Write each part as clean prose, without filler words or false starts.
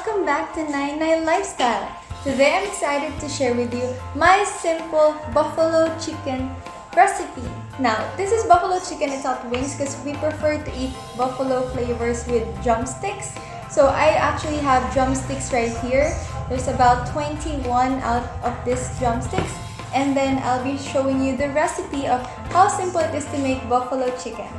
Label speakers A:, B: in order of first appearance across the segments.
A: welcome back to 99 Lifestyle. Today I'm excited to share with you my simple buffalo chicken recipe. Now, this is buffalo chicken without wings because we prefer to eat buffalo flavors with drumsticks. So I actually have drumsticks right here. There's about 21 out of these drumsticks. And then I'll be showing you the recipe of how simple it is to make buffalo chicken.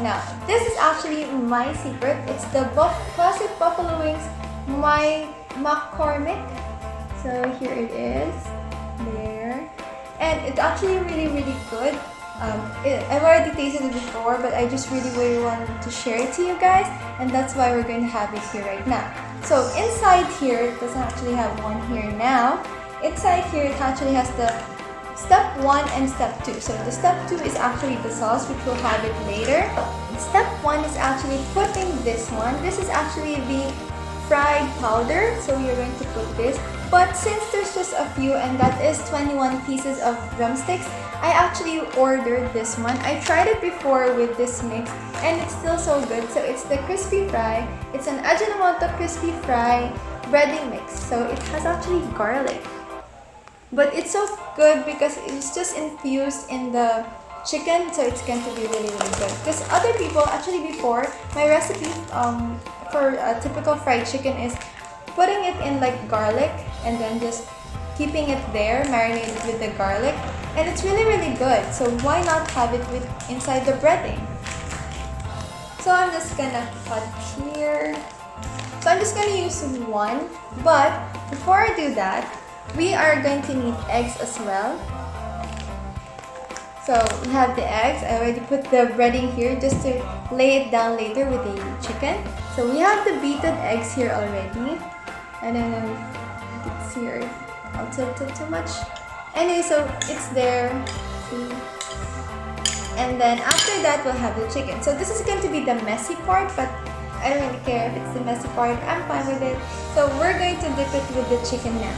A: Now, this is actually my secret. It's the classic buffalo wings by McCormick. So here it is, there. And it's actually really good. I've already tasted it before, but I just really wanted to share it to you guys. And that's why we're going to have it here right now. So inside here, it doesn't actually have one here now. Inside here, it actually has the Step 1 and Step 2. So the Step 2 is actually the sauce, which we'll have it later. Step 1 is actually putting this one. This is actually the fried powder. So we're going to put this. But since there's just a few and that is 21 pieces of drumsticks, I actually ordered this one. I tried it before with this mix and it's still so good. So it's the crispy fry. It's an Ajinomoto crispy fry breading mix. So it has actually garlic. But it's so good because it's just infused in the chicken, so it's going to be really good. Because other people, actually before, my recipe for a typical fried chicken is putting it in like garlic and then just keeping it there, marinated with the garlic. And it's really good. So why not have it with inside the breading? So I'm just gonna cut here. So I'm just gonna use one. But before I do that, we are going to need eggs as well. So we have the eggs. I already put the breading here just to lay it down later with the chicken. So we have the beaten eggs here already. And then it's here. I'll tilt it too much. Anyway, so it's there. See? And then after that, we'll have the chicken. So this is going to be the messy part, but I don't really care if it's the messy part. I'm fine with it. So we're going to dip it with the chicken now.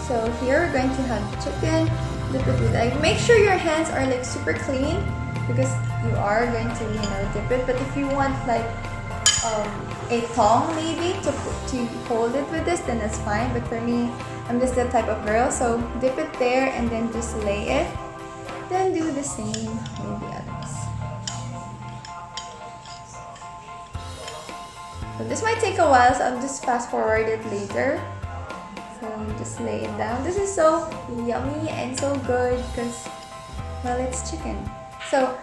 A: So here we're going to have chicken, dip it with egg. Make sure your hands are like super clean because you are going to, dip it. But if you want like a tong maybe to hold it with this, then that's fine. But for me, I'm just that type of girl. So dip it there and then just lay it. Then do the same with the others. So this might take a while, so I'll just fast forward it later. So just lay it down. This is so yummy and so good because, well, it's chicken. So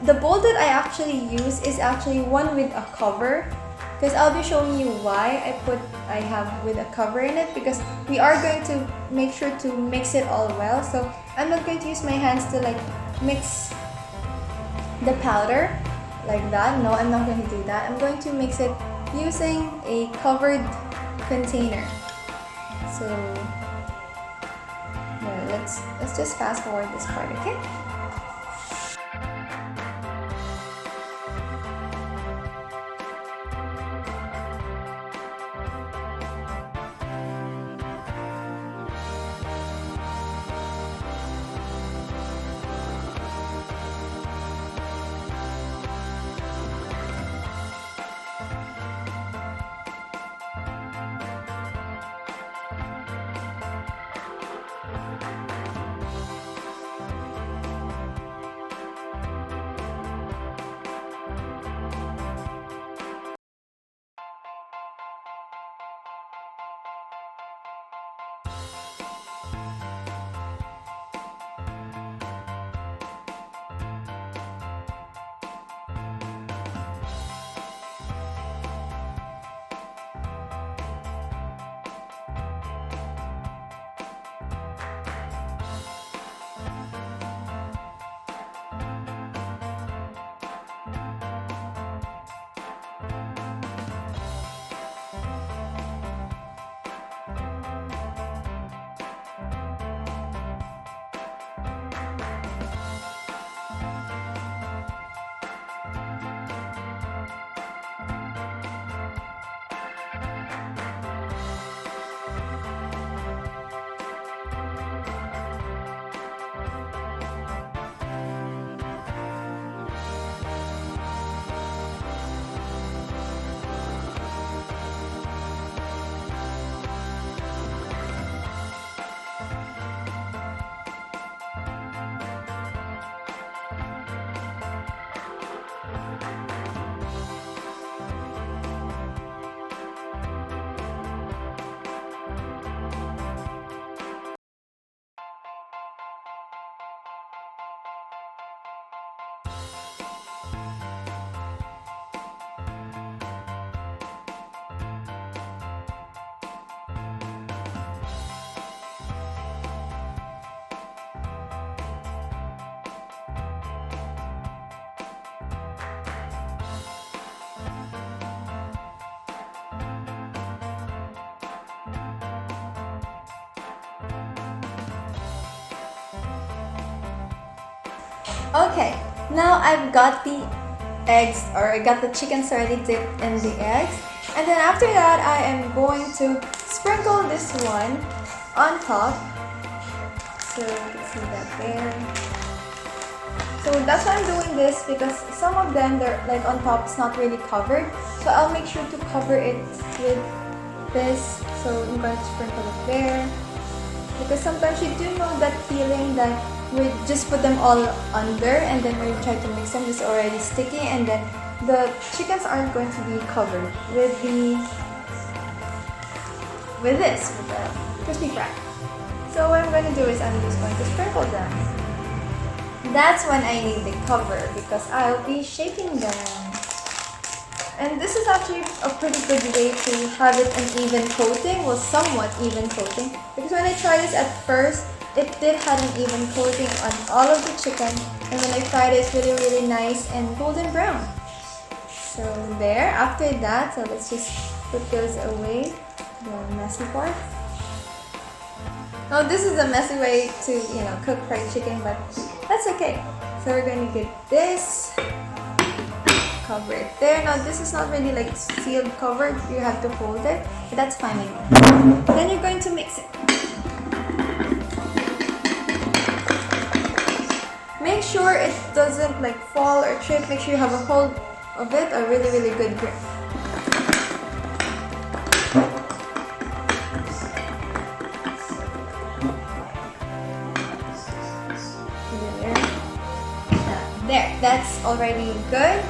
A: the bowl that I actually use is actually one with a cover because I'll be showing you why I have with a cover in it because we are going to make sure to mix it all well. So I'm not going to use my hands to like mix the powder like that. No, I'm not going to do that. I'm going to mix it using a covered container. So let's just fast forward this part, okay? Okay, now I've got the eggs, or I got the chickens already dipped in the eggs. And then after that, I am going to sprinkle this one on top. So you can see that there. So that's why I'm doing this, because some of them, they're like on top, it's not really covered. So I'll make sure to cover it with this. So I'm going to sprinkle it there. Because sometimes you do know that feeling that we just put them all under, and then when you try to mix them, it's already sticky, and then the chickens aren't going to be covered with the crispy fry. So what I'm going to do is I'm just going to sprinkle them. That's when I need the cover, because I'll be shaking them. And this is actually a pretty good way to have it an even coating, well, somewhat even coating, because when I tried this at first, it did have an even coating on all of the chicken, and when I fried it, it's really, really nice and golden brown. So there, after that, so let's just put those away, the messy part. Now this is a messy way to, cook fried chicken, but that's okay. So we're going to get this, cover it there. Now this is not really like sealed covered, you have to hold it, but that's fine. Then you're going to mix it. Make sure it doesn't like fall or trip. Make sure you have a hold of it, a really, really good grip. There, that's already good.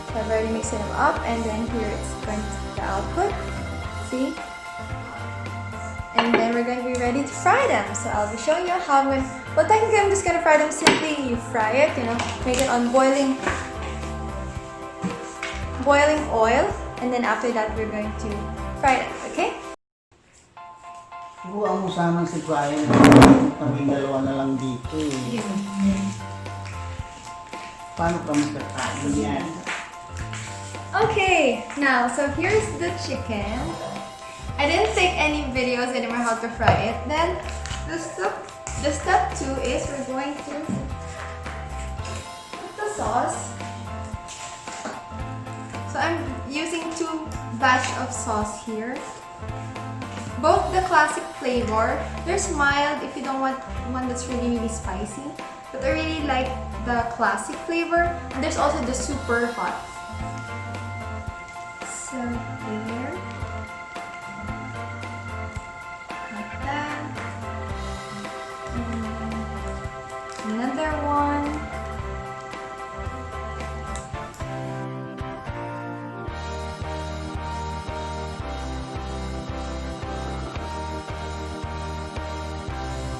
A: So I've already mixed them up, and then here it's going to the output. See? And then we're going to be ready to fry them. So I'll be showing you how I'm going. Well, technically I'm just going to fry them simply. You fry it, make it on boiling oil, and then after that we're going to fry them, okay?
B: Buwan mo sana si Brian. Kaming dalawa na lang dito eh. Paano ka magkakain yan?
A: Okay, now so here's the chicken. I didn't take any videos anymore how to fry it. Then the step 2 is we're going to put the sauce. So I'm using 2 batch of sauce here. Both the classic flavor. There's mild if you don't want one that's really, really spicy. But I really like the classic flavor. And there's also the super hot. So there. Like that. And another one.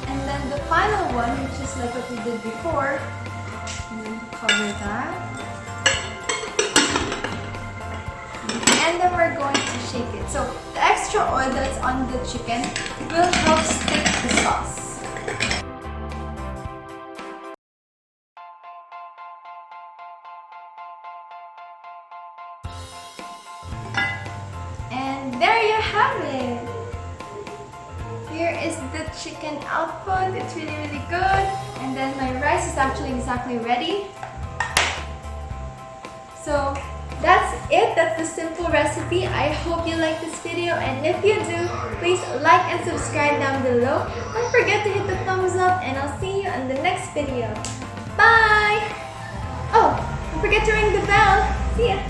A: And then the final one, which is like what we did before, cover that. And then we're going to shake it. So the extra oil that's on the chicken will help stick the sauce. And there you have it. Here is the chicken output. It's really, really good. And then my rice is actually exactly ready. So that's it. That's the simple recipe. I hope you like this video, and if you do, please like and subscribe down below. Don't forget to hit the thumbs up, and I'll see you on the next video. Bye! Oh, don't forget to ring the bell. See ya!